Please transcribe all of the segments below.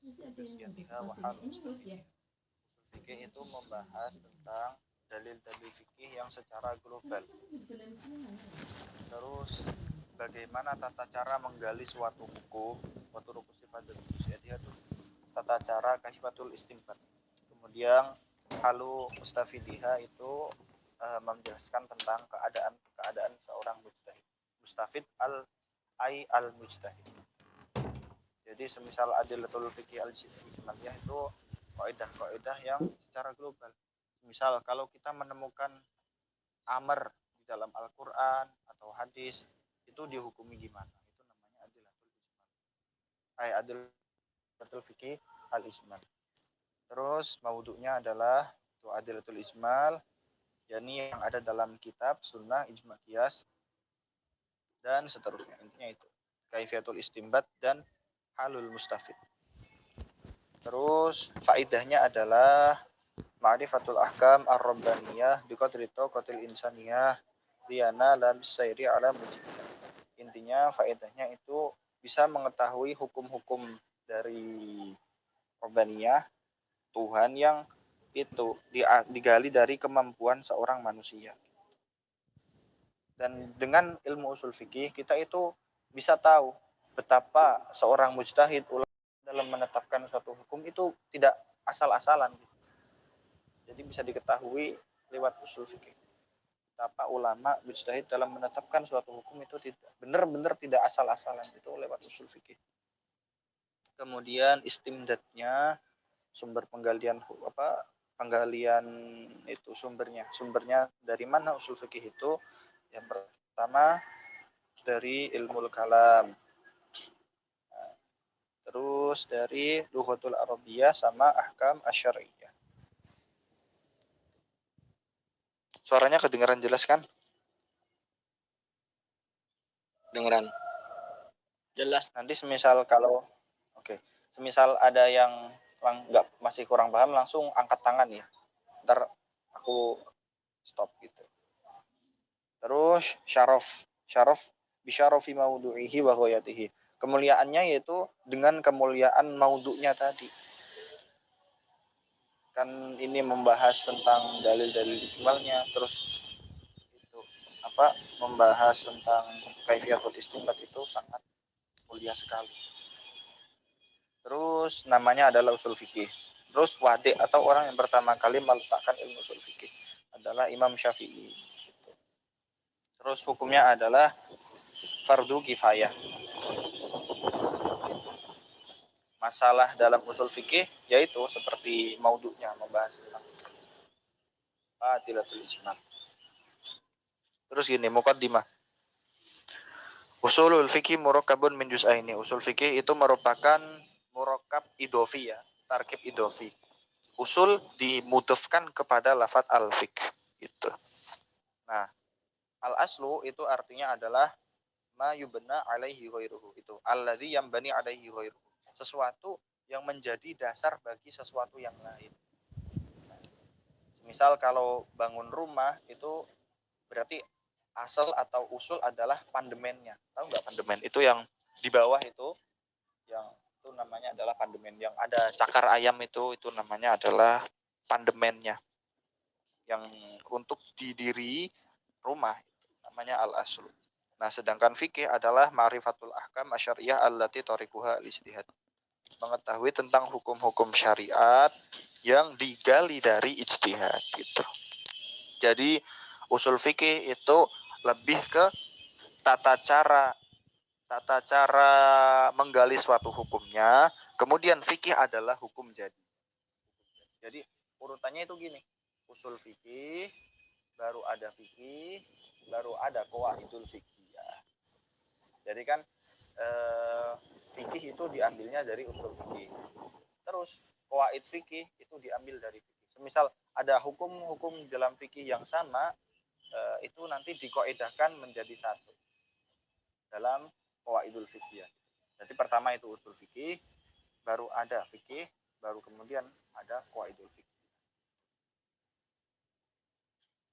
musyadiha wa hal mustafid. Usul fikih itu membahas tentang dalil-dalil fikih yang secara global. Terus bagaimana tata cara menggali suatu hukum, suatu rukus sifatul musyadiha itu tata cara kaifatul istinbat. Kemudian halu mustafidiha itu menjelaskan tentang keadaan seorang mujtahid. Mustafid al mujtahid. Jadi semisal adillatul fikih al-ijmaliyah itu kaidah-kaidah yang secara global. Misal kalau kita menemukan amr di dalam Al-Qur'an atau hadis itu dihukumi gimana? Itu namanya adillatul ijmal. Adillatul fikih al-ijmal. Terus maudhu'nya adalah itu adillatul ijmal, yakni yang ada dalam kitab, sunnah, ijma' qiyas dan seterusnya. Intinya itu. Kaifiyatul istinbat dan halul mustafid. Terus faidahnya adalah ma'rifatul ahkam ar-rabbaniyah biqadri taqatil insaniyah liyana la bisairi ala mujibah. Intinya faedahnya itu bisa mengetahui hukum-hukum dari rabbaniyah Tuhan yang itu digali dari kemampuan seorang manusia. Dan dengan ilmu usul fikih kita itu bisa tahu betapa seorang mujtahid dalam menetapkan suatu hukum itu tidak asal-asalan. Jadi bisa diketahui lewat usul fikih. Betapa ulama mujtahid dalam menetapkan suatu hukum itu tidak benar-benar tidak asal-asalan, itu lewat usul fikih. Kemudian istimdadnya, sumber penggalian itu sumbernya dari mana usul fikih itu? Yang pertama dari ilmu kalam, terus dari lughatul arabiyah sama ahkam asyariyah. Suaranya kedengaran jelas kan? Dengaran jelas. Nanti semisal semisal ada yang nggak masih kurang paham, langsung angkat tangan ya, ntar aku stop gitu. Terus syaraf bisyarafi maudhu'ihi wa ghayatihi, kemuliaannya yaitu dengan kemuliaan maudhu'nya tadi. Kan ini membahas tentang dalil-dalil ijmalnya, terus itu membahas tentang kaifiyatul istinbat, itu sangat mulia sekali. Terus namanya adalah usul fikih. Terus wadi atau orang yang pertama kali meletakkan ilmu usul fikih adalah Imam Syafi'i. Terus hukumnya adalah fardu kifayah. Masalah dalam usul fikih yaitu seperti maudhu'nya membahas tentang adillatul ijmal. Terus gini, muqaddimah. Usulul fikih murakkabun min juz'aini. Usul fikih itu merupakan murakkab idhofi ya, tarkib idhofi. Usul dimudhafkan kepada lafaz al-fiqh gitu. Nah, al-aslu itu artinya adalah ma yubna alaihi ghairuhu, itu alladzi yambani alaihi ghairuhu, sesuatu yang menjadi dasar bagi sesuatu yang lain. Misal kalau bangun rumah itu berarti asal atau usul adalah pandemennya. Tahu nggak pandemen? Itu yang di bawah itu, yang itu namanya adalah pandemen. Yang ada cakar ayam itu namanya adalah pandemennya. Yang untuk didiri rumah namanya al-aslu. Nah, sedangkan fikih adalah ma'rifatul ahkam asyariyah allati tariquha al-ijtihad. Mengetahui tentang hukum-hukum syariat yang digali dari ijtihad gitu. Jadi usul fikih itu lebih ke tata cara menggali suatu hukumnya, kemudian fikih adalah hukum jadi. Jadi urutannya itu gini, usul fikih, baru ada fikih, baru ada qawaidul fiqhiyah. Jadi kan fikih itu diambilnya dari usul fikih. Terus qawaid fikih itu diambil dari fikih. Semisal ada hukum-hukum dalam fikih yang sama, itu nanti dikoidahkan menjadi satu dalam qawaidul fiqhiyah. Jadi pertama itu usul fikih, baru ada fikih, baru kemudian ada qawaidul fiqh.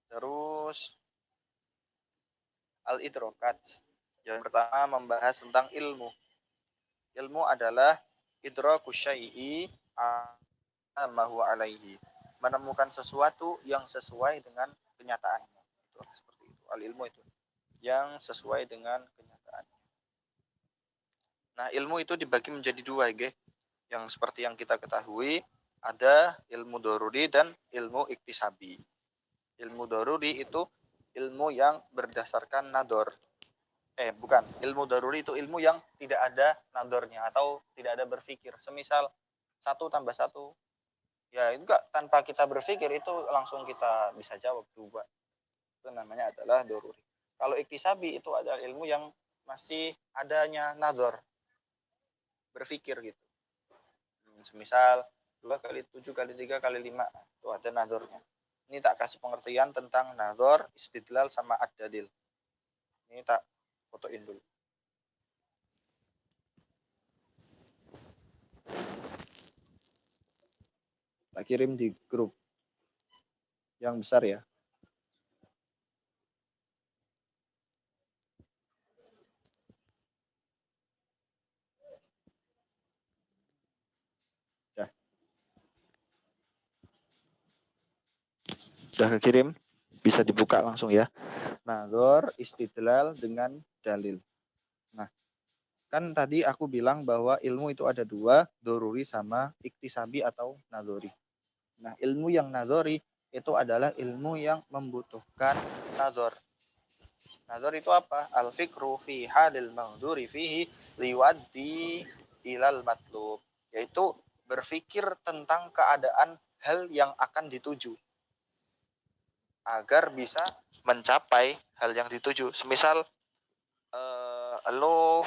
Terus al-idrokat, yang pertama membahas tentang ilmu. Ilmu adalah idraku syai'i ma huwa alaihi. Menemukan sesuatu yang sesuai dengan kenyataannya. Itu seperti itu. Al-ilmu itu yang sesuai dengan kenyataannya. Nah, ilmu itu dibagi menjadi dua, ya. Yang seperti yang kita ketahui, ada ilmu doruri dan ilmu iktisabi. Ilmu doruri itu ilmu yang berdasarkan nador. Bukan. Ilmu doruri itu ilmu yang tidak ada nadornya atau tidak ada berpikir. Semisal 1 tambah 1, ya enggak, tanpa kita berpikir itu langsung kita bisa jawab 2. Itu namanya adalah doruri. Kalau iktisabi itu adalah ilmu yang masih adanya nador, berpikir gitu. Semisal 2 kali 7 kali 3 kali 5, itu ada nadornya. Ini tak kasih pengertian tentang nador, istidlal, sama ad-dalil. Ini tak fotoin dulu. Tak kirim di grup yang besar ya. Sudah kekirim, bisa dibuka langsung ya. Nador, istidlal dengan dalil. Nah, kan tadi aku bilang bahwa ilmu itu ada 2, doruri sama iktisabi atau nadori. Nah, ilmu yang nadori itu adalah ilmu yang membutuhkan nador. Nador itu apa? Al-fikru fi halil maghduri fihi liwaddi ilal matlub. Yaitu berpikir tentang keadaan hal yang akan dituju agar bisa mencapai hal yang dituju. Semisal lo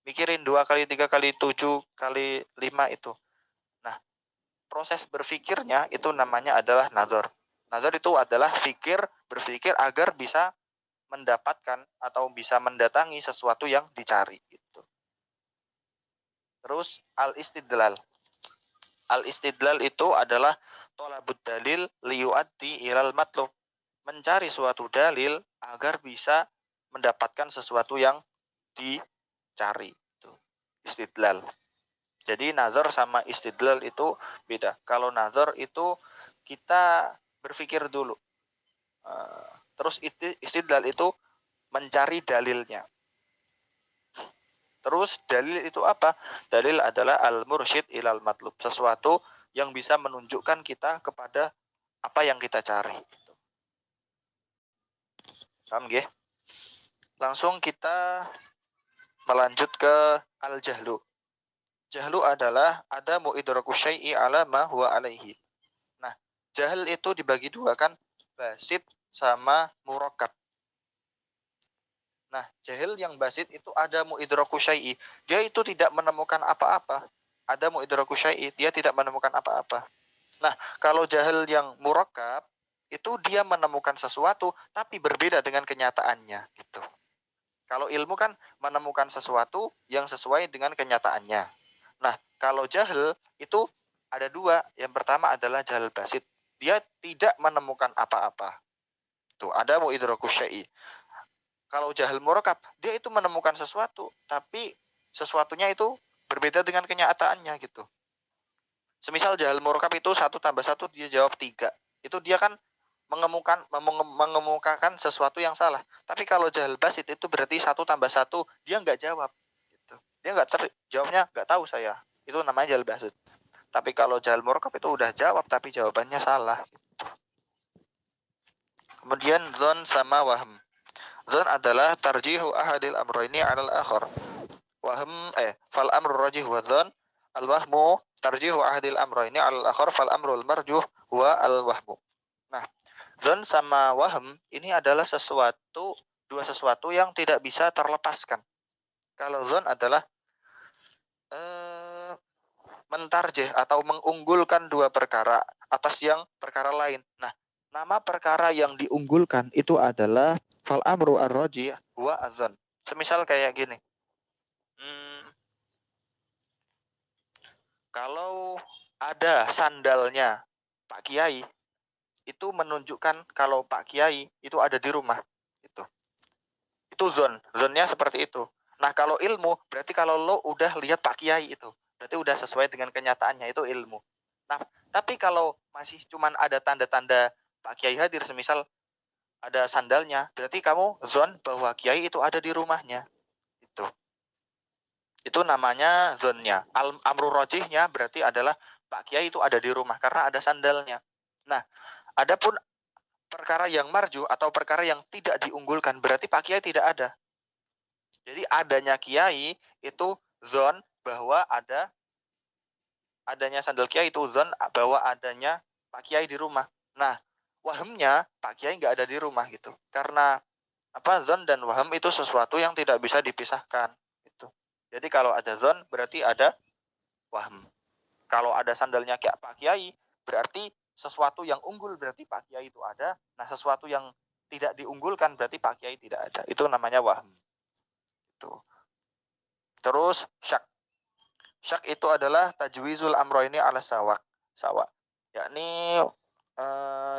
mikirin 2 kali 3 kali 7 kali 5 itu. Nah, proses berpikirnya itu namanya adalah nador. Nador itu adalah berpikir agar bisa mendapatkan atau bisa mendatangi sesuatu yang dicari gitu. Terus al-istidlal. Al-istidlal itu adalah thalabud dalil liyuaddi ilal matlub. Mencari suatu dalil agar bisa mendapatkan sesuatu yang dicari. Itu istidlal. Jadi nazar sama istidlal itu beda. Kalau nazar itu kita berpikir dulu. Terus istidlal itu mencari dalilnya. Terus dalil itu apa? Dalil adalah al-mursyid ilal matlub. Sesuatu yang bisa menunjukkan kita kepada apa yang kita cari. Paham nggih? Langsung kita melanjut ke al-jahlu. Jahlu adalah adamu idraku syai'i ala ma huwa alaihi. Nah, jahil itu dibagi 2 kan, basit sama murakkab. Nah, jahil yang basit itu adamu idraku syai'i. Dia itu tidak menemukan apa-apa. Adamu idraku syai'i, dia tidak menemukan apa-apa. Nah, kalau jahil yang murakkab itu dia menemukan sesuatu tapi berbeda dengan kenyataannya gitu. Kalau ilmu kan menemukan sesuatu yang sesuai dengan kenyataannya. Nah, kalau jahil itu ada 2. Yang pertama adalah jahil basit. Dia tidak menemukan apa-apa. Tuh, ada idraku syai'i. Kalau jahil murakkab, dia itu menemukan sesuatu, tapi sesuatunya itu berbeda dengan kenyataannya gitu. Semisal jahil murakkab itu 1 tambah 1 dia jawab 3. Itu dia kan mengemukakan sesuatu yang salah. Tapi kalau jahil basit itu berarti 1 tambah 1 dia nggak jawab. Gitu. Dia jawabnya nggak tahu saya. Itu namanya jahil basit. Tapi kalau jahil murakkab itu udah jawab tapi jawabannya salah. Gitu. Kemudian dzon sama wahm. Dzon adalah tarjihu ahadil amrayni 'alal akhar. Wahm fal amru rajih wa dzon, al wahmu tarjihu ahadil amrayni 'alal akhar fal amrul marjuh wa al wahmu. Nah, dzon sama wahm ini adalah dua sesuatu yang tidak bisa terlepaskan. Kalau dzon adalah mentarjih atau mengunggulkan 2 perkara atas yang perkara lain. Nah, nama perkara yang diunggulkan itu adalah fal amru ar-rajih wa azan. Semisal kayak gini. Kalau ada sandalnya Pak Kiai, itu menunjukkan kalau Pak Kiai itu ada di rumah. Itu zon. Zonnya seperti itu. Nah, kalau ilmu berarti kalau lo udah lihat Pak Kiai itu. berarti udah sesuai dengan kenyataannya, itu ilmu. Nah, tapi kalau masih cuman ada tanda-tanda Pak Kiai hadir, semisal ada sandalnya, berarti kamu zon bahwa Kiai itu ada di rumahnya. Itu namanya zonnya. Amru rojihnya berarti adalah Pak Kiai itu ada di rumah karena ada sandalnya. Nah, adapun perkara yang marju atau perkara yang tidak diunggulkan berarti Pak Kiai tidak ada. Jadi adanya Kiai itu zon bahwa adanya sandal Kiai itu zon bahwa adanya Pak Kiai di rumah. Nah, wahamnya Pak Kiai nggak ada di rumah gitu. Karena zon dan waham itu sesuatu yang tidak bisa dipisahkan gitu. Jadi kalau ada zon berarti ada waham. Kalau ada sandalnya kayak Pak Kiai berarti sesuatu yang unggul, berarti Pak Kiai itu ada. Nah, sesuatu yang tidak diunggulkan berarti Pak Kiai tidak ada. Itu namanya waham. Itu. Terus syak. Syak itu adalah tajwizul amroini ala sawa. Yakni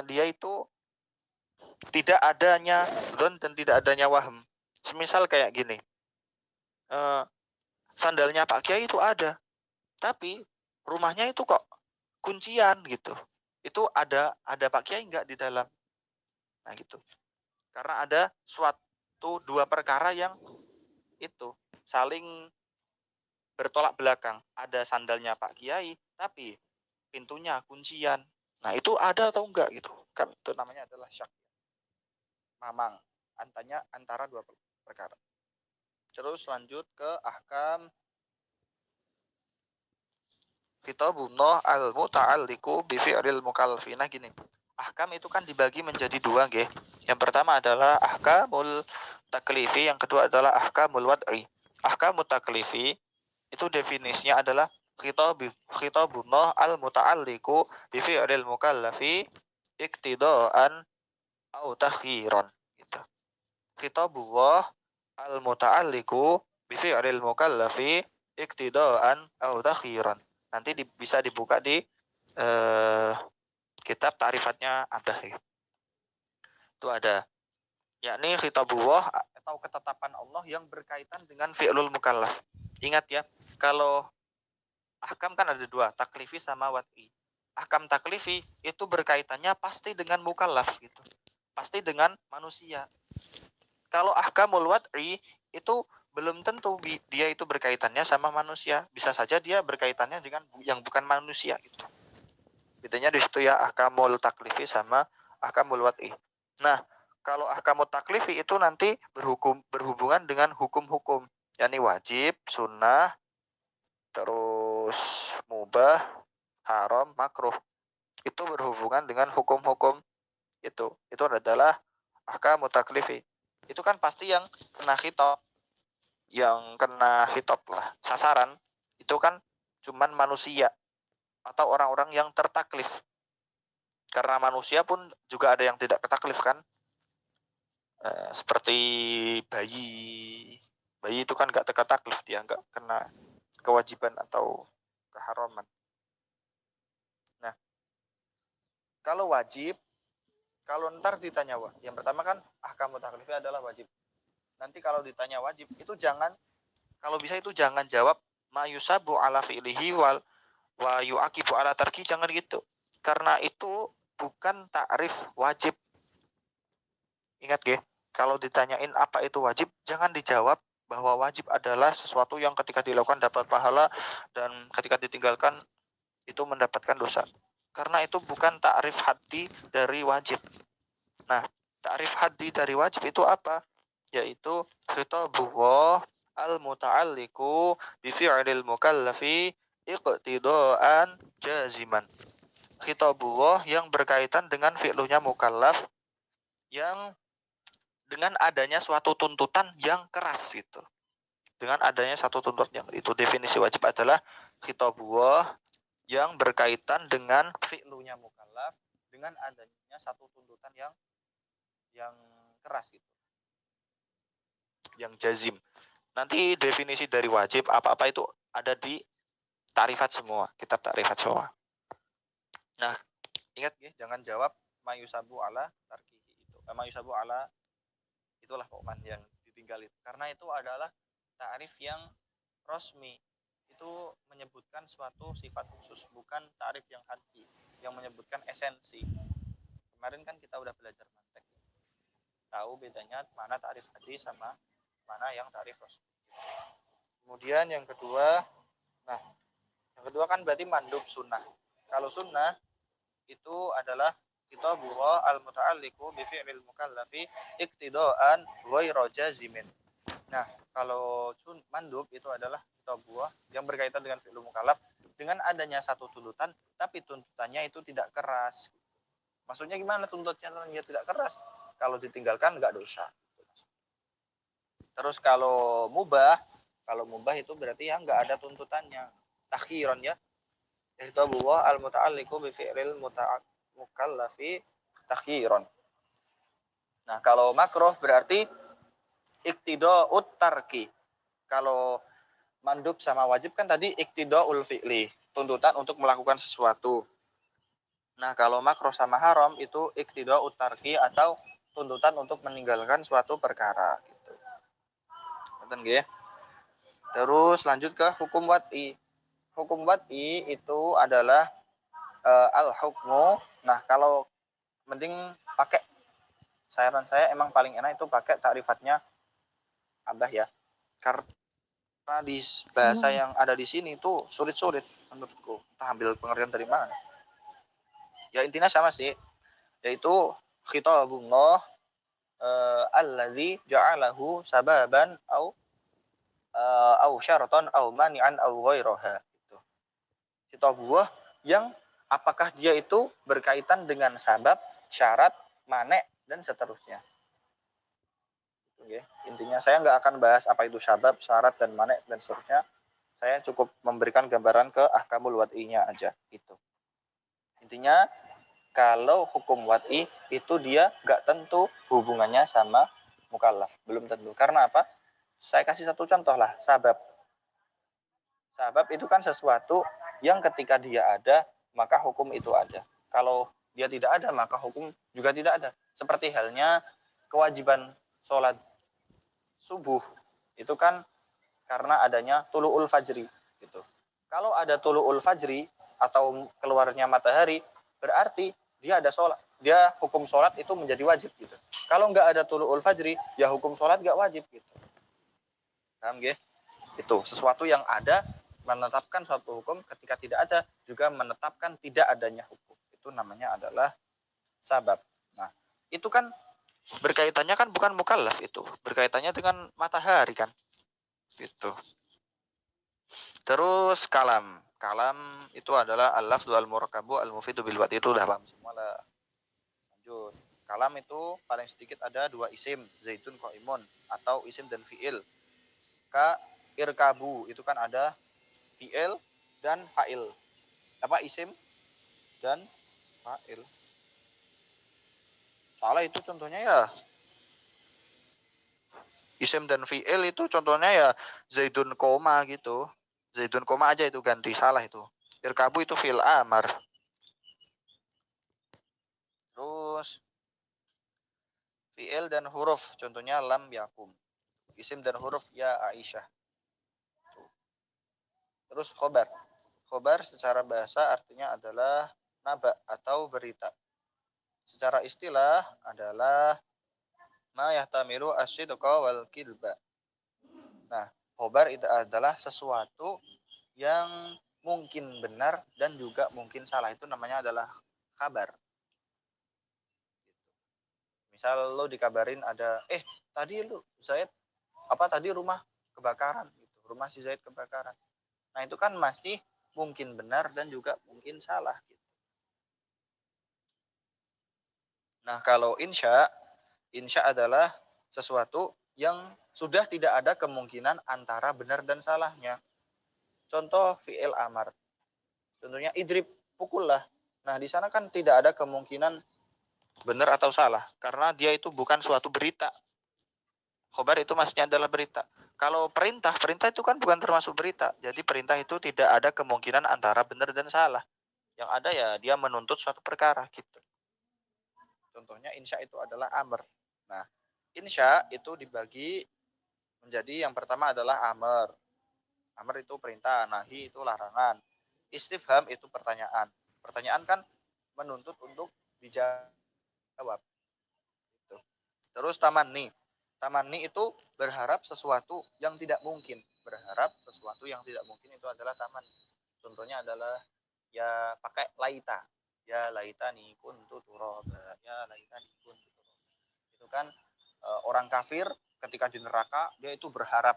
dia itu tidak adanya zon dan tidak adanya waham. Semisal kayak gini. Sandalnya Pak Kiai itu ada. Tapi rumahnya itu kok kuncian gitu. Itu ada Pak Kiai enggak di dalam. Nah gitu. Karena ada suatu dua perkara yang itu saling bertolak belakang. Ada sandalnya Pak Kiai, tapi pintunya kuncian. Nah itu ada atau enggak gitu. Kan itu namanya adalah syak. Mamang. Antara dua perkara. Terus lanjut ke ahkam kitabullah al-muta'alliqu bi fi'lil mukallafina gini. Ahkam itu kan dibagi menjadi dua, nggih. Yang pertama adalah ahkamul taklifi, yang kedua adalah ahkamul wad'i. Ahkamul taklifi itu definisinya adalah khitabullah al-muta'alliqu bi fi'lil mukallafi iktidaan au takhiran gitu. Khitabullah al-muta'alliqu bi fi'lil mukallafi iktidaan au takhiran. Nanti bisa dibuka di kitab ta'rifatnya ada ya. Itu ada. Yakni khitabullah atau ketetapan Allah yang berkaitan dengan fi'lul mukallaf. Ingat ya, kalau ahkam kan ada dua, taklifi sama wad'i. Ahkam taklifi itu berkaitannya pasti dengan mukallaf gitu. Pasti dengan manusia. Kalau ahkamul wad'i itu belum tentu dia itu berkaitannya sama manusia. Bisa saja dia berkaitannya dengan yang bukan manusia gitu. Bedanya di situ ya, ahkamul taklifi sama ahkamul wad'i. Nah, kalau ahkamul taklifi itu nanti berhubungan dengan hukum-hukum, yakni wajib, sunnah, terus mubah, haram, makruh. Itu berhubungan dengan hukum-hukum itu. Itu adalah ahkamul taklifi. Itu kan pasti yang kena khitab. Yang kena khitab lah, sasaran itu kan cuman manusia atau orang-orang yang tertaklif. Karena manusia pun juga ada yang tidak ketaklif kan. Seperti bayi. Bayi itu kan gak tertaklif, dia gak kena kewajiban atau keharaman. Nah, kalau wajib, kalau ntar ditanya yang pertama kan ahkamut taklifi adalah wajib. Nanti kalau ditanya wajib itu kalau bisa itu jangan jawab ma yusabu ala fi'lihi wa yu'aqibu ala tarki, jangan gitu. Karena itu bukan ta'rif wajib. Ingat nggih, kalau ditanyain apa itu wajib, jangan dijawab bahwa wajib adalah sesuatu yang ketika dilakukan dapat pahala dan ketika ditinggalkan itu mendapatkan dosa. Karena itu bukan ta'rif haddi dari wajib. Nah, ta'rif haddi dari wajib itu apa? Yaitu khitabullah al-muta'alliqu bi fi'lil mukallafi iqtidaan jaziman. Khitabullah yang berkaitan dengan fi'lunya mukallaf yang dengan adanya suatu tuntutan yang keras gitu. Dengan adanya satu tuntutan yang itu, definisi wajib adalah khitabullah yang berkaitan dengan fi'lunya mukallaf dengan adanya satu tuntutan yang keras gitu. Yang jazim. Nanti definisi dari wajib apa-apa itu ada di ta'rifat semua, kitab ta'rifat semua. Nah, ingat ya, jangan jawab mayusabu ala tarkihi itu. Mayusabu ala itulah pokoknya yang ditinggal itu. Karena itu adalah ta'rif yang resmi. itu menyebutkan suatu sifat khusus, bukan ta'rif yang hadfi, yang menyebutkan esensi. Kemarin kan kita udah belajar mantek, tahu bedanya mana ta'rif hadis sama mana yang ta'rif rasul. Kemudian yang kedua, nah yang kedua kan berarti mandub sunnah. Kalau sunnah itu adalah kitabullah al-muta'alliqu bi fi'lil mukallafi iqtidaan ghairu jazimin. Nah, kalau mandub itu adalah kitabullah yang berkaitan dengan fi'lul mukallaf dengan adanya satu tuntutan, tapi tuntutannya itu tidak keras. Maksudnya gimana tuntutannya tidak keras? Kalau ditinggalkan enggak dosa. Terus kalau mubah itu berarti ya enggak ada tuntutannya. Takhiran ya. Kitabullah al-muta'alliqu bi fi'lil mukallafi takhiran. Nah, kalau makruh berarti iktida'ut tarki. Kalau mandub sama wajib kan tadi iktida'ul fi'li, tuntutan untuk melakukan sesuatu. Nah, kalau makruh sama haram itu iktida'ut tarki atau tuntutan untuk meninggalkan suatu perkara gitu. Ngoten nggih. Terus lanjut ke hukum wad'i. Hukum wad'i itu adalah al-hukmu. Nah, kalau mending pakai saran saya emang paling enak itu pakai takrifatnya Abah ya. Karena di bahasa yang ada di sini itu sulit-sulit menurutku. Entah ambil pengertian dari mana. Ya intinya sama sih, yaitu khitabullah alladzi ja'alahu sababan au syaratan au mani'an au ghairaha gitu. Khitabullah yang apakah dia itu berkaitan dengan sabab, syarat, mane dan seterusnya. Oke, intinya saya nggak akan bahas apa itu sabab, syarat dan mane dan seterusnya. Saya cukup memberikan gambaran ke ahkamul wad'inya aja gitu. Intinya kalau hukum wad'i itu dia nggak tentu hubungannya sama mukallaf, belum tentu. Karena apa? Saya kasih satu contoh lah, sabab. Sabab itu kan sesuatu yang ketika dia ada, maka hukum itu ada. Kalau dia tidak ada, maka hukum juga tidak ada. Seperti halnya kewajiban sholat subuh, itu kan karena adanya tulu'ul fajri. Gitu. Kalau ada tulu'ul fajri atau keluarnya matahari, berarti dia ada sholat, dia hukum sholat itu menjadi wajib gitu. Kalau nggak ada tulu'ul fajri, ya hukum sholat nggak wajib gitu. Paham gak? Itu sesuatu yang ada menetapkan suatu hukum, ketika tidak ada juga menetapkan tidak adanya hukum. Itu namanya adalah sabab. Nah, itu kan berkaitannya kan bukan mukallaf itu, berkaitannya dengan matahari kan. Gitu. Terus kalam. Kalam itu adalah al-lafdhu al-murakkabu al-mufidu bil wad, itu udah paham semua lah. Lanjut. Kalam itu paling sedikit ada dua isim, zaitun qaimun atau isim dan fiil. Ka irkabu itu kan ada fiil dan fa'il. Apa isim dan fa'il. Salah itu contohnya ya. Isim dan fiil itu contohnya ya zaidun koma gitu. Zaidun koma aja itu ganti, salah itu. Irkabu itu fi'il amar. Terus fi'il dan huruf, contohnya lam yakum. Isim dan huruf ya Aisyah. Terus khobar. Khobar secara bahasa artinya adalah naba atau berita. Secara istilah adalah ma yahtamilu asyidqa wal kilba. Nah, khobar itu adalah sesuatu yang mungkin benar dan juga mungkin salah, itu namanya adalah kabar. Misal lo dikabarin ada tadi lu Zaid tadi rumah kebakaran gitu. Rumah si Zaid kebakaran. Nah, itu kan masih mungkin benar dan juga mungkin salah gitu. Nah, kalau insya adalah sesuatu yang sudah tidak ada kemungkinan antara benar dan salahnya. Contoh fi'il amar. Contohnya idrib, pukullah. Nah, di sana kan tidak ada kemungkinan benar atau salah karena dia itu bukan suatu berita. Khobar itu maksudnya adalah berita. Kalau perintah itu kan bukan termasuk berita. Jadi perintah itu tidak ada kemungkinan antara benar dan salah. Yang ada ya dia menuntut suatu perkara gitu. Contohnya insya itu adalah amr. Nah, insya itu dibagi menjadi yang pertama adalah amr. Amar itu perintah, nahi itu larangan. Istifham itu pertanyaan. Pertanyaan kan menuntut untuk dijawab. Gitu. Terus tamanni. Tamanni itu berharap sesuatu yang tidak mungkin. Berharap sesuatu yang tidak mungkin itu adalah taman. Contohnya adalah ya pakai laita. Ya laitani kuntu turaba. Ya laitani kuntu turaba. Itu kan orang kafir ketika di neraka dia itu berharap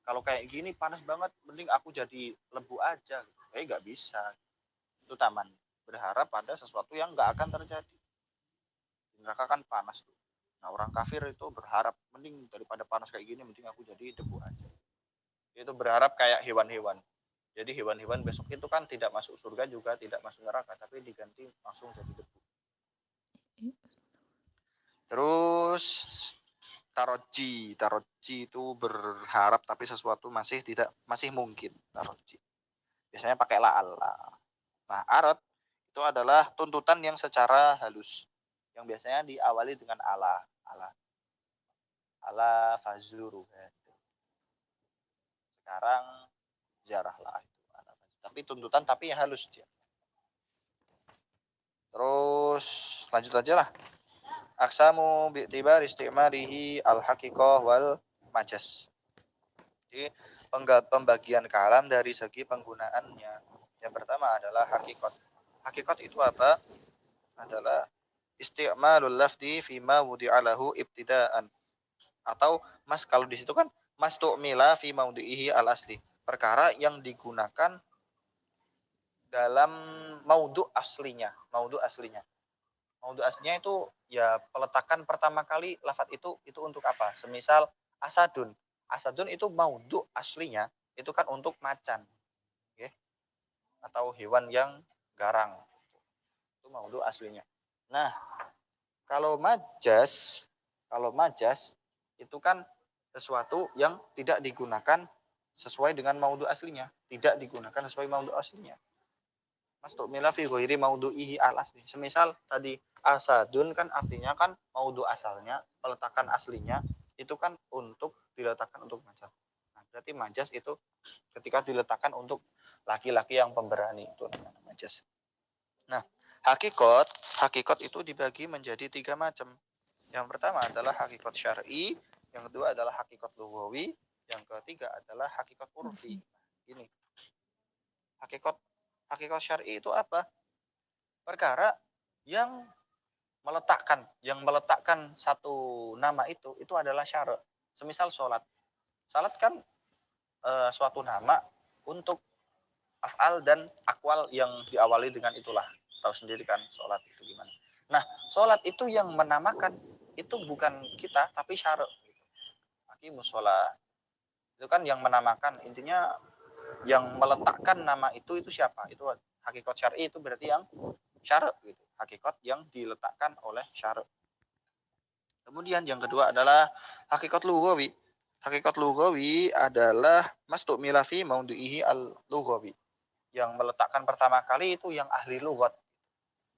kalau kayak gini panas banget, mending aku jadi lebu aja. Nggak bisa. Itu taman. Berharap pada sesuatu yang nggak akan terjadi. Di neraka kan panas tuh. Nah orang kafir itu berharap mending daripada panas kayak gini, mending aku jadi debu aja. Itu berharap kayak hewan-hewan. Jadi hewan-hewan besok itu kan tidak masuk surga juga tidak masuk neraka, tapi diganti langsung jadi debu. Terus taroji itu berharap tapi sesuatu masih mungkin. Taroji biasanya pakai la'alla. Nah arot itu adalah tuntutan yang secara halus yang biasanya diawali dengan ala fazuru. Sekarang jarahlah itu ala fazuru. Tapi tuntutan tapi yang halus dia. Terus lanjut aja lah. Aksamu bi'tibar istimarihi al-haqiqah wal majas. Jadi pembagian kalam dari segi penggunaannya. Yang pertama adalah hakikat. Hakikat itu apa? Adalah isti'malul lafdi fima wudi'alahu ibtidaan. Atau mas kalau di situ kan mas tu'mila fi maudi'ihi al-asli. Perkara yang digunakan dalam maudhu aslinya. Maudhu aslinya itu ya peletakan pertama kali lafadz itu untuk apa? Semisal asadun. Asadun itu maudhu aslinya itu kan untuk macan. Okay? Atau hewan yang garang. Itu maudhu aslinya. Nah, kalau majas itu kan sesuatu yang tidak digunakan sesuai dengan maudhu aslinya, tidak digunakan sesuai maudhu aslinya. Mas tu'mila fi ghairi maudhu'ihi al-asli. Semisal tadi asadun kan artinya kan maudhu asalnya, peletakan aslinya itu kan untuk diletakkan untuk majas. Nah, berarti majas itu ketika diletakkan untuk laki-laki yang pemberani itu namanya majas. Nah, hakikat itu dibagi menjadi 3 macam. Yang pertama adalah hakikat syar'i, yang kedua adalah hakikat lughawi, yang ketiga adalah hakikat urfi. Ini. Hakikat syar'i itu apa? Perkara yang meletakkan satu nama itu adalah syarat. Semisal sholat. Sholat kan suatu nama untuk af'al dan akwal yang diawali dengan itulah. Tahu sendiri kan sholat itu gimana. Nah, sholat itu yang menamakan itu bukan kita, tapi syarat. Aqimus sholat. Itu kan yang menamakan. Intinya yang meletakkan nama itu siapa? Itu hakikat syar'i itu berarti yang syarat gitu. Hakikat yang diletakkan oleh syarat. Kemudian yang kedua adalah hakikat lughawi. Hakikat lughawi adalah mastu'mila fi maudhi'ihi al-lughawi. Yang meletakkan pertama kali itu yang ahli lughat.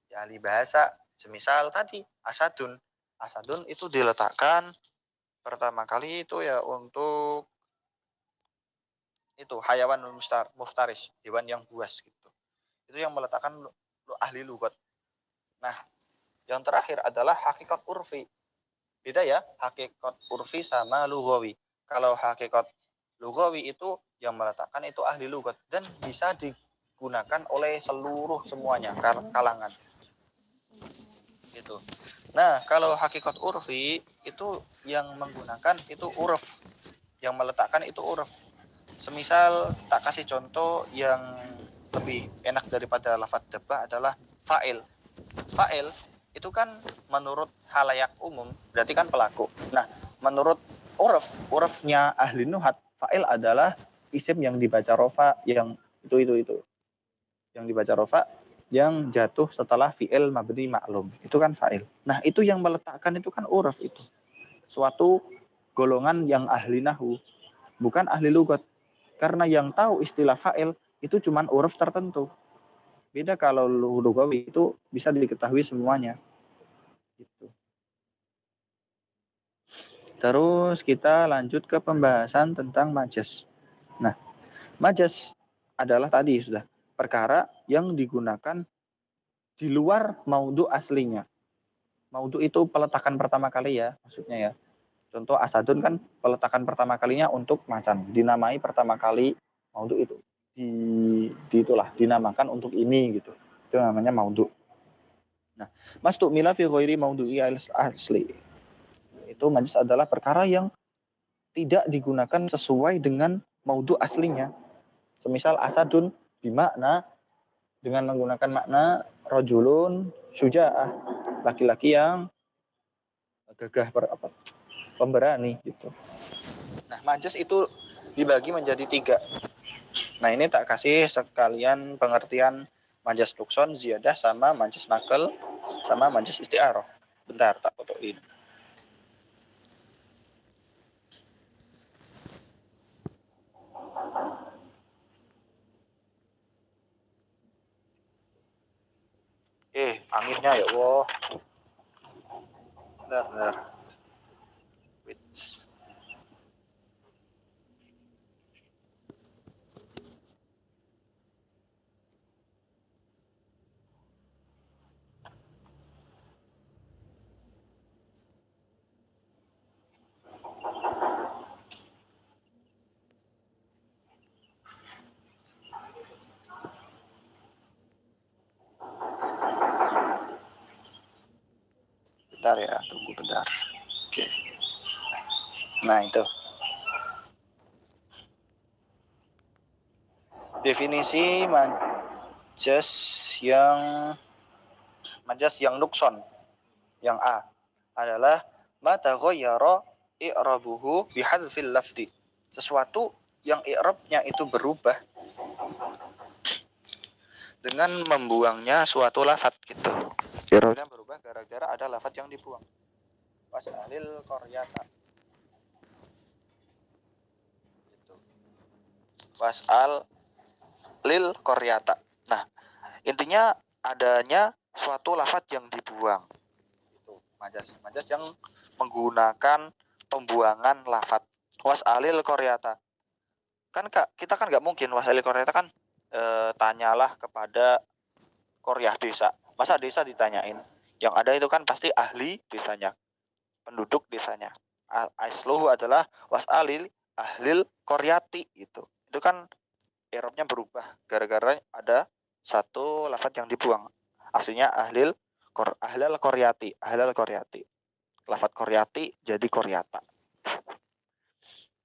Ya, ahli bahasa. Semisal tadi asadun. Asadun itu diletakkan pertama kali itu ya untuk itu hayawan muftaris, hewan yang buas gitu. Itu yang meletakkan ahli lughat. Nah, yang terakhir adalah hakikat urfi. Beda ya, hakikat urfi sama lughawi. Kalau hakikat lughawi itu yang meletakkan itu ahli lughat dan bisa digunakan oleh semuanya kalangan. Gitu. Nah, kalau hakikat urfi itu yang menggunakan itu uruf. Yang meletakkan itu uruf. Semisal tak kasih contoh yang lebih enak daripada lafadz dabbah adalah fa'il. Fa'il itu kan menurut halayak umum berarti kan pelaku. Nah, menurut urufnya ahli nuhat, fa'il adalah isim yang dibaca rofa yang itu. Yang dibaca rofa yang jatuh setelah fi'il mabni maklum. Itu kan fa'il. Nah, itu yang meletakkan itu kan uruf itu. Suatu golongan yang ahli nahwu, bukan ahli lughat. Karena yang tahu istilah fa'il itu cuma uruf tertentu. Beda kalau lughawi itu bisa diketahui semuanya. Gitu. Terus kita lanjut ke pembahasan tentang majas. Nah, Majas adalah tadi sudah perkara yang digunakan di luar maudhu aslinya. Maudhu itu peletakan pertama kali ya, maksudnya ya. Contoh asadun kan peletakan pertama kalinya untuk macan, dinamai pertama kali maudhu itu. Itulah dinamakan untuk ini gitu. Itu namanya maudhu. Nah, mastukmila fi ghairi maudhu'i asli. Itu majas adalah perkara yang tidak digunakan sesuai dengan maudhu aslinya. Semisal asadun bimakna dengan menggunakan makna rojulun syuja'ah, laki-laki yang gagah pemberani gitu. Nah, majas itu dibagi menjadi 3. Nah, ini tak kasih sekalian pengertian majas nukson, ziyadah, sama majas nakal, sama majas isti'arah. Bentar, tak fotoin. Anginnya ya Allah. Bentar. Wits. Bentar ya, tunggu bentar. Oke. Nah, itu. Definisi majas yang nukson, yang A adalah ma taghayyara i'rabuhu bihadfil lafdi. Sesuatu yang i'rabnya itu berubah dengan membuangnya suatu lafaz gitu. I'rabnya berubah gara-gara ada lafaz yang dibuang. Was'alil qaryata. Gitu. Was'al lil qaryata. Nah, intinya adanya suatu lafaz yang dibuang. Itu majas yang menggunakan pembuangan lafaz. Was'alil qaryata. Kan kita kan nggak mungkin was'alil qaryata kan tanyalah kepada qaryah desa. Masa desa ditanyain? Yang ada itu kan pasti ahli desanya, penduduk desanya. Asluhu adalah was'alil ahlil qaryati itu. Itu kan i'rabnya berubah gara-gara ada satu lafaz yang dibuang. Aslinya ahlal qaryati. Lafaz qaryati jadi qaryata.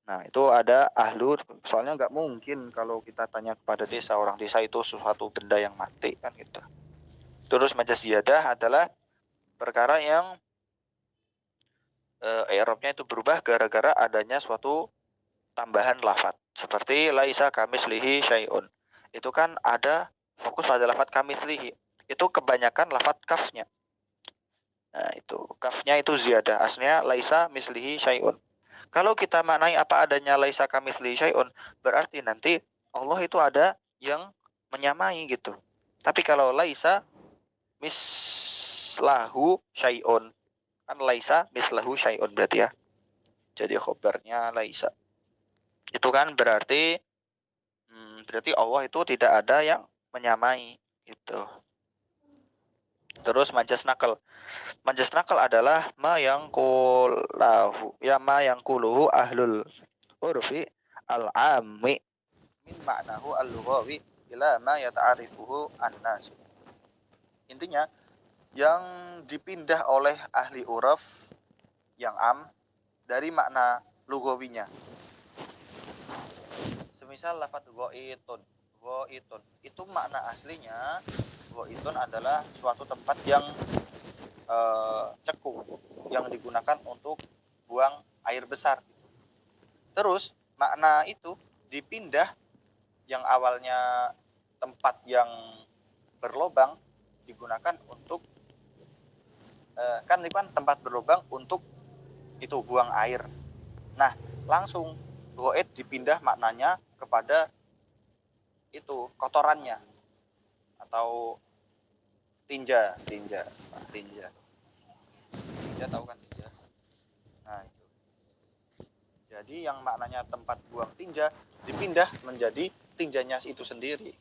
Nah, itu ada ahlu, soalnya nggak mungkin kalau kita tanya kepada desa, orang desa itu sesuatu benda yang mati kan gitu. Terus majas ziyadah adalah perkara yang i'rabnya itu berubah gara-gara adanya suatu tambahan lafaz. Seperti laisa kamislihi syai'un. Itu kan ada fokus pada lafaz kamislihi. Itu kebanyakan lafaz kafnya. Nah, itu kafnya itu ziyadah. Aslinya laisa mislihi syai'un. Kalau kita maknai apa adanya laisa kamitslihi syai'un, berarti nanti Allah itu ada yang menyamai gitu. Tapi kalau laisa mislahu syai'un, kan laisa mislahu syai'un berarti ya. Jadi khobarnya laisa. Itu kan berarti Allah itu tidak ada yang menyamai gitu. Terus majas nakal. Majas nakal adalah ma yang kuluhu ahlul urfi al-ammi min ma'nahu al-lughawi ila ma yata'arifuhu an-nas. Intinya yang dipindah oleh ahli uraf yang am dari makna lugawinya. Semisal lafaz ghaitun itu makna aslinya ghaitun adalah suatu tempat yang cekung yang digunakan untuk buang air besar. Terus makna itu dipindah yang awalnya tempat yang berlobang digunakan untuk kan tempat berlobang untuk itu buang air. Nah, langsung goet dipindah maknanya kepada itu kotorannya atau tinja tahu kan tinja. Nah, itu. Jadi yang maknanya tempat buang tinja dipindah menjadi tinjanya itu sendiri.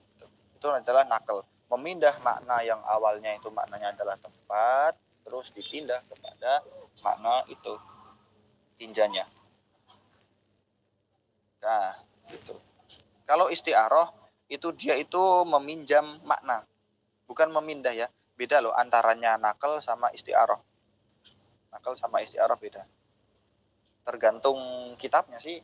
Itu adalah naql, memindah makna yang awalnya itu maknanya adalah tempat, terus dipindah kepada makna itu tinjanya. Nah, gitu. Kalau isti'arah itu dia itu meminjam makna, bukan memindah ya. Beda loh antaranya naql sama isti'arah. Naql sama isti'arah beda. Tergantung kitabnya sih.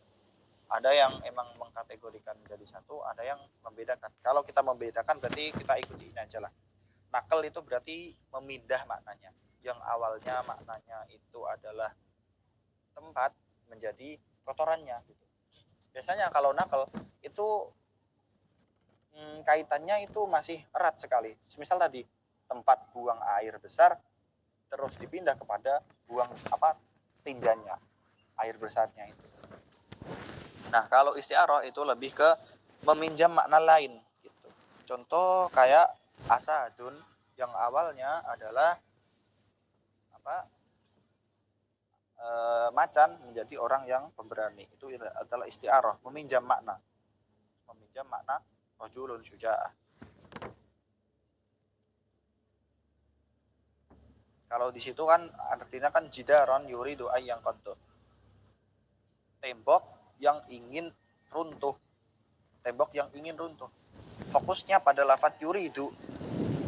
Ada yang emang mengkategorikan jadi satu, ada yang membedakan. Kalau kita membedakan berarti kita ikuti ini aja lah. Naql itu berarti memindah maknanya. Yang awalnya maknanya itu adalah tempat menjadi kotorannya. Biasanya kalau naql itu kaitannya itu masih erat sekali. Misal tadi tempat buang air besar terus dipindah kepada buang tinjanya, air besarnya itu. Nah, kalau isti'arah itu lebih ke meminjam makna lain gitu. Contoh kayak asadun yang awalnya adalah macan menjadi orang yang pemberani. Itu adalah isti'arah, meminjam makna. Meminjam makna rajulun syuja'ah. Kalau di situ kan artinya kan jidaron yuridu ayyang qaddu. Tembok yang ingin runtuh. Tembok yang ingin runtuh. Fokusnya pada lafaz yuridu.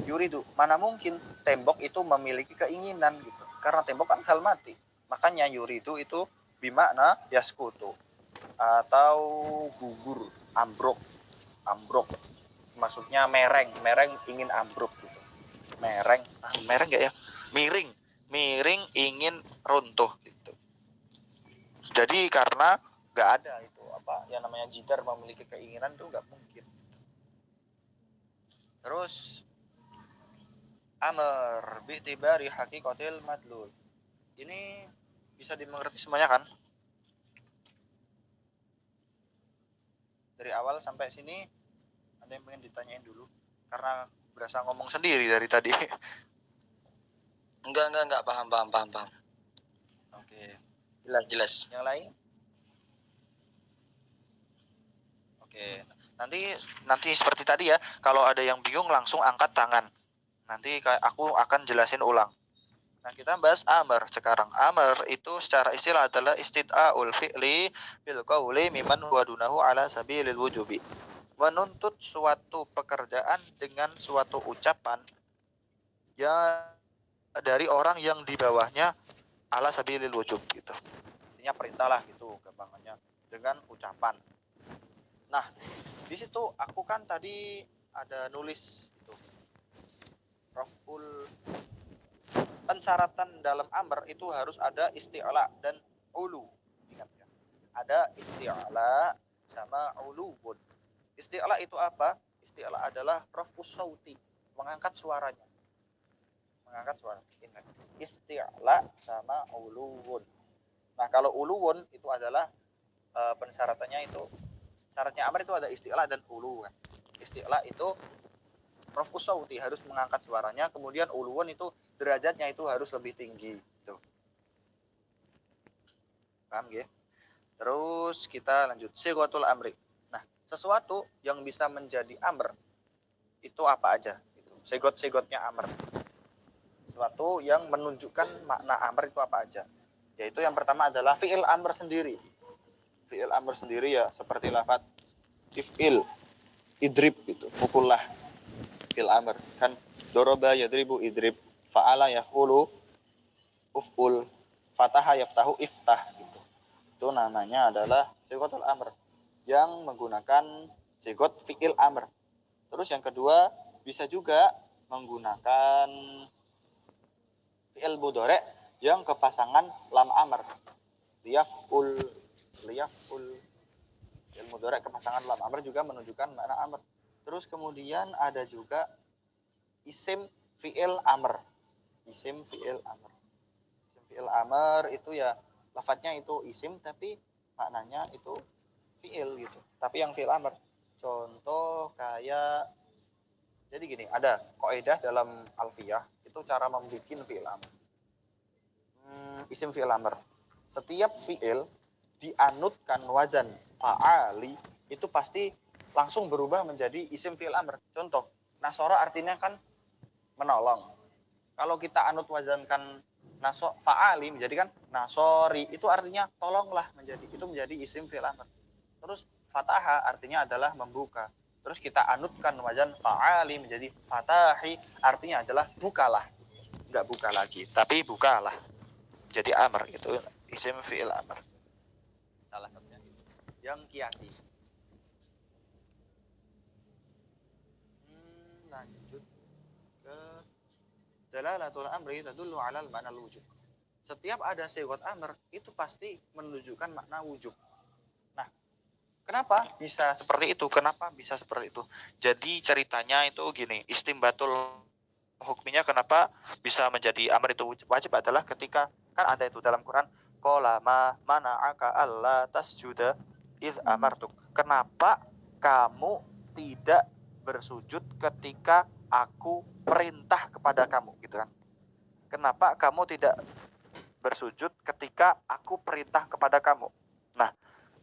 Yuridu. Mana mungkin tembok itu memiliki keinginan gitu. Karena tembok kan hal mati. Makanya yuridu itu bimakna yaskutu. Atau gugur, ambruk. Ambruk. Maksudnya mereng. Mereng ingin ambruk gitu. Mereng. Mereng gak ya? Miring ingin runtuh gitu. Jadi karena nggak ada itu yang namanya jidar memiliki keinginan itu nggak mungkin. Terus amr bi'tibari haqiqatil madlul. Ini bisa dimengerti semuanya kan? Dari awal sampai sini ada yang pengen ditanyain dulu karena berasa ngomong sendiri dari tadi. Enggak, paham. Oke. Jelas. Yang lain? Oke. Nanti seperti tadi ya, kalau ada yang bingung langsung angkat tangan. Nanti aku akan jelasin ulang. Nah, kita bahas amr sekarang. Amr itu secara istilah adalah istid'aul fi'li bil qawli mimman huwa dunahu ala sabilil wujubi. Menuntut suatu pekerjaan dengan suatu ucapan ya dari orang yang di bawahnya ala sabilil wujub gitu. Intinya perintah lah gitu gampangannya dengan ucapan. Nah, di situ aku kan tadi ada nulis itu. Raf'ul pensyaratan dalam amr itu harus ada isti'la dan ulu. Ingat ya. Ada isti'la sama uluwun. Isti'la itu apa? Isti'la adalah raf'us sauti, mengangkat suaranya. Mengangkat suara. Ingat. Isti'la sama uluwun. Nah, kalau uluwun itu adalah pensyaratannya itu syaratnya amr itu ada isti'la dan ulu kan. Isti'la itu raf'us sauti harus mengangkat suaranya, kemudian uluwun itu derajatnya itu harus lebih tinggi tuh. Paham ya? Terus kita lanjut sighatul amri. Nah, sesuatu yang bisa menjadi amr itu apa aja gitu. Sigot-sigotnya amr. Sesuatu yang menunjukkan makna amr itu apa aja? Yaitu yang pertama adalah fi'il amr sendiri. Fi'il amr sendiri ya seperti lafaz if'il, idrib gitu, pukullah. Fi'il amr kan doroba yadribu idrib, fa'ala yaf'ulu uf'ul, fataha yaftahu iftah gitu. Itu namanya adalah sigotul amr yang menggunakan sigot fi'il amr. Terus yang kedua bisa juga menggunakan fi'il mudhari' yang kepasangan lam amr. Liyaf'ul fi'il mudhari' kepasangan lam amr juga menunjukkan makna amr. Terus kemudian ada juga isim fi'il amr. Isim fi'il amr. Isim fi'il amr itu ya lafadznya itu isim tapi maknanya itu fi'il gitu. Tapi yang fi'il amr. Contoh kayak jadi gini, ada kaidah dalam alfiyah itu cara membuat fi'il amr. Isim fi'il amr. Setiap fi'il dianutkan wazan fa'ali itu pasti langsung berubah menjadi isim fi'il amr. Contoh, nasoro artinya kan menolong. Kalau kita anut wazankan fa'ali menjadi kan nasori, itu artinya tolonglah, menjadi isim fi'il amr. Terus fataha artinya adalah membuka. Terus kita anutkan wazan fa'ali menjadi fatahi, artinya adalah bukalah. Enggak buka lagi, tapi bukalah. Jadi amr, itu isim fi'il amr. Salah satunya itu. Yang kiasi. Lanjut ke dalalatul amri tadullu 'alal ma'nal wujub. Setiap ada sigot amr itu pasti menunjukkan makna wujub. Nah, kenapa bisa seperti itu? Kenapa bisa seperti itu? Jadi ceritanya itu gini, istimbatul hukminya kenapa bisa menjadi amr itu wajib adalah ketika kan ada itu dalam Quran, qala ma mana'aka alla tasjuda iz amartuk. Kenapa kamu tidak bersujud ketika aku perintah kepada kamu, gitu kan? Kenapa kamu tidak bersujud ketika aku perintah kepada kamu? Nah,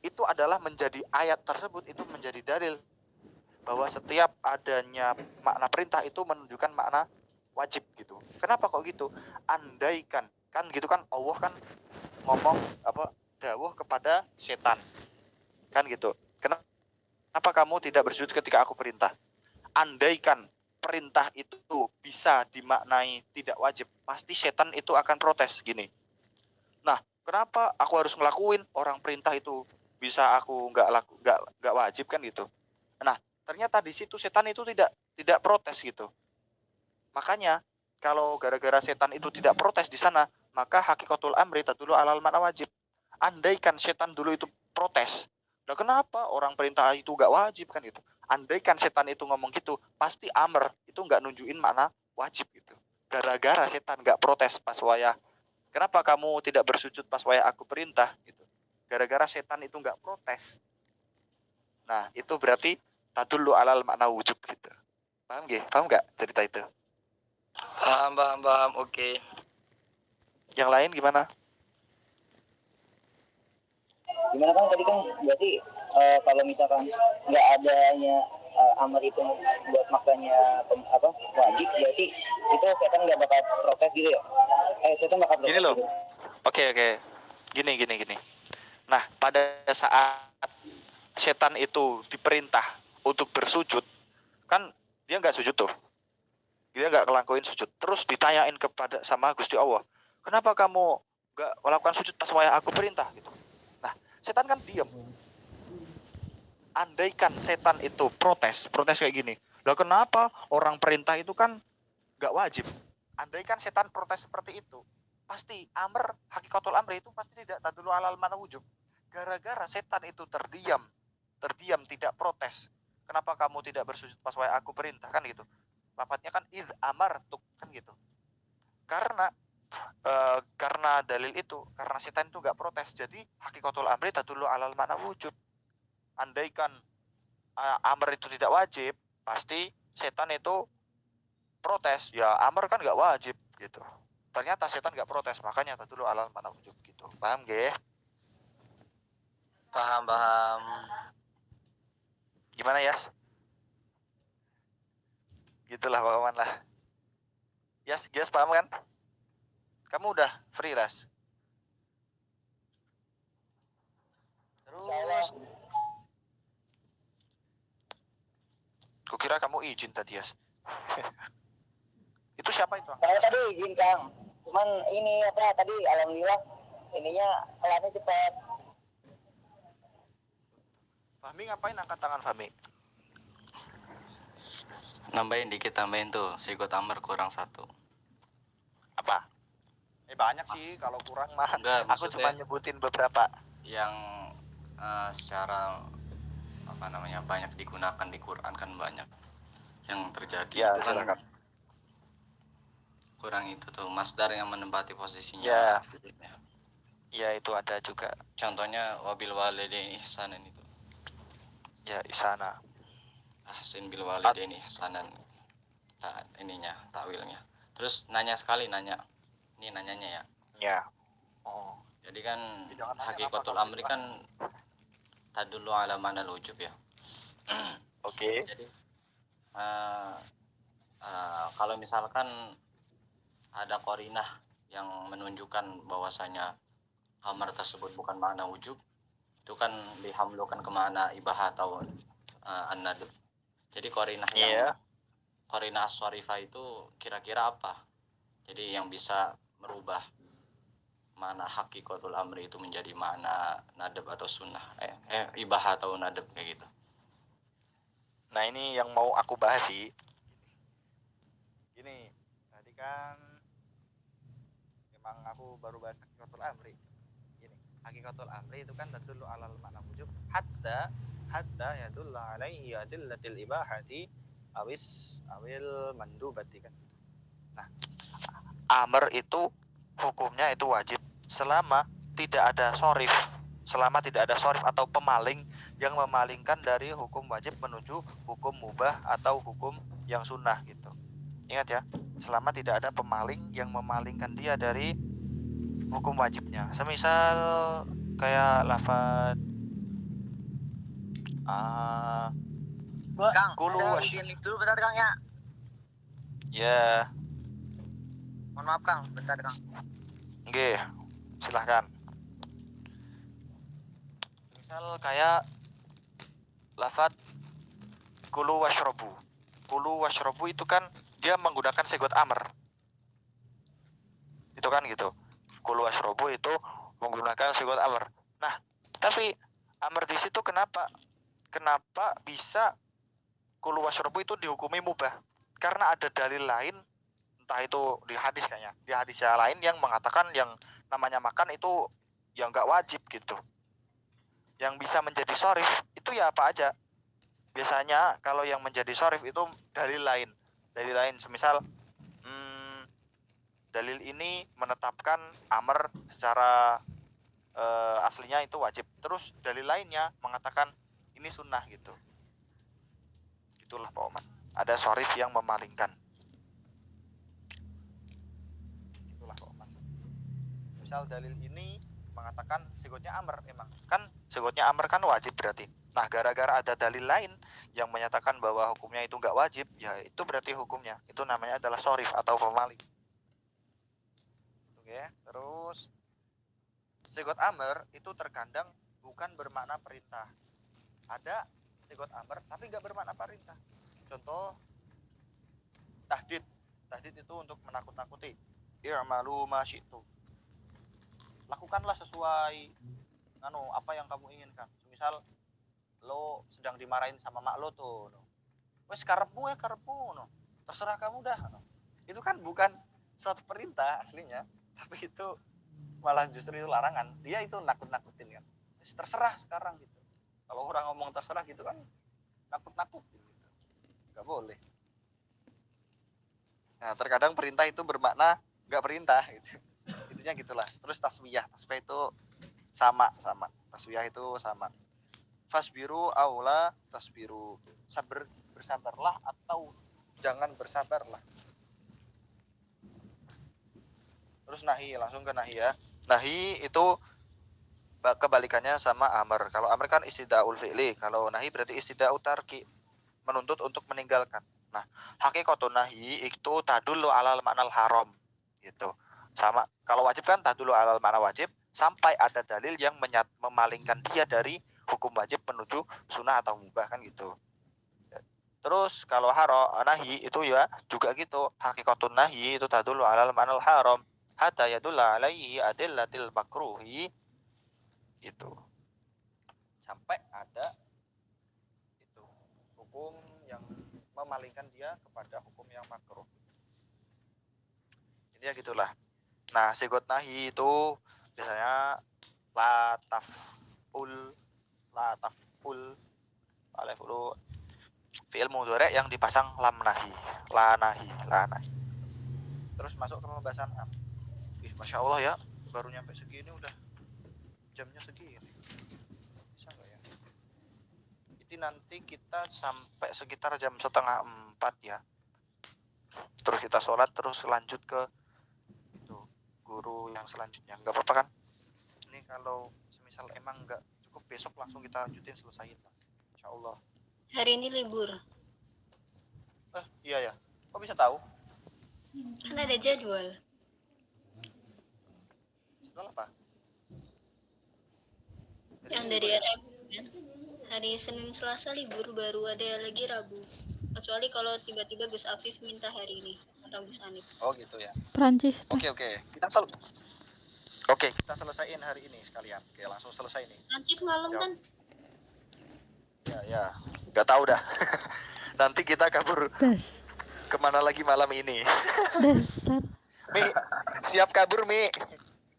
itu adalah menjadi ayat tersebut itu menjadi dalil bahwa setiap adanya makna perintah itu menunjukkan makna wajib gitu. Kenapa kok gitu? Andaikan kan gitu kan Allah kan ngomong dawuh kepada setan. Kan gitu. Kenapa kamu tidak bersujud ketika aku perintah? Andaikan perintah itu bisa dimaknai tidak wajib, pasti setan itu akan protes gini. Nah, kenapa aku harus ngelakuin orang perintah itu bisa aku nggak wajib kan gitu. Nah, ternyata di situ setan itu tidak protes gitu. Makanya kalau gara-gara setan itu tidak protes di sana, maka hakikatul amri tadullu alal makna wajib. Andaikan setan dulu itu protes, nah kenapa orang perintah itu nggak wajib kan gitu. Andaikan setan itu ngomong gitu, pasti amr itu nggak nunjukin makna wajib gitu. Gara-gara setan nggak protes pas wayah, kenapa kamu tidak bersujud pas wayah aku perintah gitu. Gara-gara setan itu nggak protes. Nah itu berarti tadullu alal makna wujub gitu. Paham gak? Paham nggak cerita itu? Paham. Oke. Yang lain gimana? Gimana kan tadi kan berarti kalau misalkan nggak adanya amar itu buat maknanya wajib, berarti itu setan nggak bakal protes gitu ya? Setan bakal protes. Gini loh. Gitu. Oke. Gini. Nah, pada saat setan itu diperintah untuk bersujud, kan dia nggak sujud tuh. Dia nggak ngelakuin sujud. Terus ditanyain kepada sama Gusti Allah, kenapa kamu nggak melakukan sujud pas wayah aku perintah gitu. Nah, setan kan diam. Andaikan setan itu protes kayak gini, lah kenapa orang perintah itu kan nggak wajib. Andaikan setan protes seperti itu, pasti amr, hakikatul amri itu pasti tidak tadullu alal makna wujub. Gara-gara setan itu terdiam tidak protes. Kenapa kamu tidak bersujud pas wayah aku perintah kan gitu. Lafadznya kan iz amartuk kan gitu. Karena dalil itu, karena setan itu nggak protes, jadi hakikatul amri tadullu alal makna wujub. Andaikan amr itu tidak wajib, pasti setan itu protes, ya amr kan nggak wajib gitu. Ternyata setan nggak protes, makanya tadullu alal makna wujub gitu. Paham gak? Paham. Gimana Yas? Gitulah pakaman lah. Yas paham kan? Kamu udah free Ras? Terus kukira kamu izin tadi Yas. Itu siapa itu? Saya tadi izin Kang, cuman ini tadi alhamdulillah ininya kelarnya cepat. Fahmi ngapain angkat tangan Fahmi? Nambahin dikit, tuh sigot amr kurang 1. Apa? Banyak sih kalau kurang mah. Enggak, aku cuma nyebutin beberapa yang secara banyak digunakan di Quran kan banyak yang terjadi ya, itu kan silakan. Kurang itu tuh masdar yang menempati posisinya ya. fi'ilnya. Ya itu ada juga. Contohnya wabil walidaini ihsanan itu. Ya isana. Ahsin bil walidaini ihsanan. Takwilnya. Terus nanya. Ini nanyanya ya. Ya. Oh. Jadi kan hakikatul amri kan tadullu ala manal wujub ya. Oke. Jadi kalau misalkan ada qarinah yang menunjukkan bahwasanya amar tersebut bukan makna wujub, itu kan dihamlukan ke makna ibahah atau an-nadb. Jadi qarinah yang qarinah as-sharifah itu kira-kira apa? Jadi yang bisa merubah mana hakikatul amri itu menjadi mana nadab atau sunnah, ibahah atau nadab kayak gitu. Nah ini yang mau aku bahas sih. Gini, tadi kan memang aku baru bahas hakikatul amri. Gini, hakikatul amri itu kan tadullu alal makna wujub hatta yadullu alaihi adillatil ibahati awil mandubati kan. Nah, amr itu hukumnya itu wajib selama tidak ada sorif, atau pemaling yang memalingkan dari hukum wajib menuju hukum mubah atau hukum yang sunnah gitu. Ingat ya, selama tidak ada pemaling yang memalingkan dia dari hukum wajibnya. Semisal kayak lafaz Kang, kulu saya izin lift dulu bentar Kang ya. Ya, Mohon maaf Kang, bentar Kang. nggih. Silahkan. Misal kayak lafaz kulu washrobu. Kulu washrobu itu kan dia menggunakan sigot amr. Itu kan gitu. Kulu washrobu itu menggunakan sigot amr. Nah, tapi amr di situ kenapa bisa kulu washrobu itu dihukumi mubah? Karena ada dalil lain, entah itu di hadis kayaknya, di hadis yang lain yang mengatakan yang namanya makan itu yang nggak wajib gitu. Yang bisa menjadi sorif itu ya apa aja. Biasanya kalau yang menjadi sorif itu dalil lain semisal dalil ini menetapkan amr secara aslinya itu wajib, terus dalil lainnya mengatakan ini sunnah gitu. Itulah Pak Oman, ada sorif yang memalingkan. Itulah Pak Oman. Misal dalil ini mengatakan sigotnya amr, emang kan sigotnya amr kan wajib berarti. Nah, gara-gara ada dalil lain yang menyatakan bahwa hukumnya itu nggak wajib, ya itu berarti hukumnya itu namanya adalah sorif atau pemaling. Oke, terus sigot amr itu terkadang bukan bermakna perintah. Ada sigot amr tapi nggak bermakna perintah. Contoh tahdid. Tahdid itu untuk menakut-nakuti. I'malu ma syi'tu. Lakukanlah sesuai apa yang kamu inginkan. Misal lo sedang dimarahin sama mak lo tuh, wes karepmu no. Terserah kamu dah, no. Itu kan bukan suatu perintah aslinya, tapi itu malah justru itu larangan. Dia itu nakut-nakutin kan. Wes terserah sekarang gitu. Kalau orang ngomong terserah gitu kan nakut-nakutin gitu. Gak boleh. Nah, terkadang perintah itu bermakna gak perintah gitu. Intinya gitulah. Terus tasbiyah itu sama. Tasbiyah itu sama. Fasbiru aula tasbiru. Bersabarlah atau jangan bersabarlah. Terus nahi, langsung ke nahi ya. Nahi itu kebalikannya sama amr. Kalau amr kan istida'ul fi'li, kalau nahi berarti istida'ul tarki, menuntut untuk meninggalkan. Nah, hakikatun nahi itu tadullu alal ma'nal haram gitu. Sama, kalau wajib kan tadullu alal ma'na wajib sampai ada dalil yang memalingkan dia dari hukum wajib menuju sunnah atau mubah kan gitu. Terus kalau nahi itu ya juga gitu. Hakikatun nahi itu tadullu alal ma'nal haram hatta yadulla alaihi adillatil makruhi gitu. Sampai ada itu hukum yang memalingkan dia kepada hukum yang makruh. Intinya gitulah. Nah, sigot nahi itu biasanya la taful fi'il mudhari yang dipasang lam nahi, la nahi. Terus masuk ke pembahasan am. Masya Allah ya, baru nyampe segini udah jamnya segini. Bisa nggak ya? Itu nanti kita sampai sekitar jam 3:30 ya. Terus kita sholat, terus lanjut ke itu guru yang selanjutnya. Nggak apa-apa kan? Ini kalau semisal emang nggak cukup besok langsung kita lanjutin, selesaiin lah. Insya Allah. Hari ini libur. Iya ya. Kok bisa tahu? Kan ada jadwal. Jadwal apa? Yang dari RM kan. Hari Senin Selasa libur, baru ada lagi Rabu. Kecuali kalau tiba-tiba Gus Afif minta hari ini atau Gus Anif. Oh gitu ya. Prancis. Oke. Kita selesaiin hari ini sekalian. Oke, langsung selesai nih. Prancis malam Jawab. kan? Ya. Nggak tahu dah. Nanti kita kabur Das. kemana lagi malam ini? Dasar. Mi, siap kabur Mi.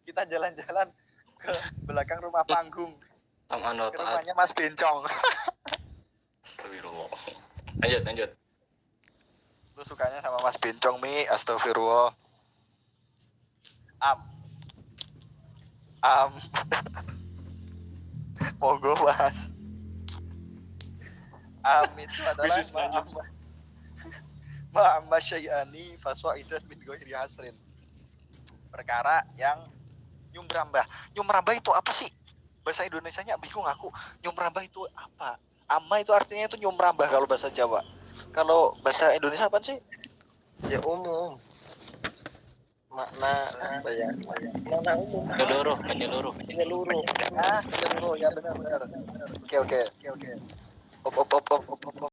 Kita jalan-jalan ke belakang rumah panggung. Sama Ke nota. rumahnya Mas Bencong. Astagfirullah. Lanjut. Lu sukanya sama Mas Bencong Mi, astagfirullah. Monggo Mas. Itu adalah Khusus lanjut. ma'amma syai'ani faso'idan min ghairi hasrin. Perkara yang nyumrambah. Nyumrambah itu apa sih? Bahasa Indonesianya bingung aku. Nyumrambah itu apa? Amma itu artinya itu nyumrambah kalau bahasa Jawa. Kalau bahasa Indonesia apa sih? Ya umum. Makna apa ya? Makna umum. Menyeluruh. Ah, menyeluruh ya benar. Oke. Op.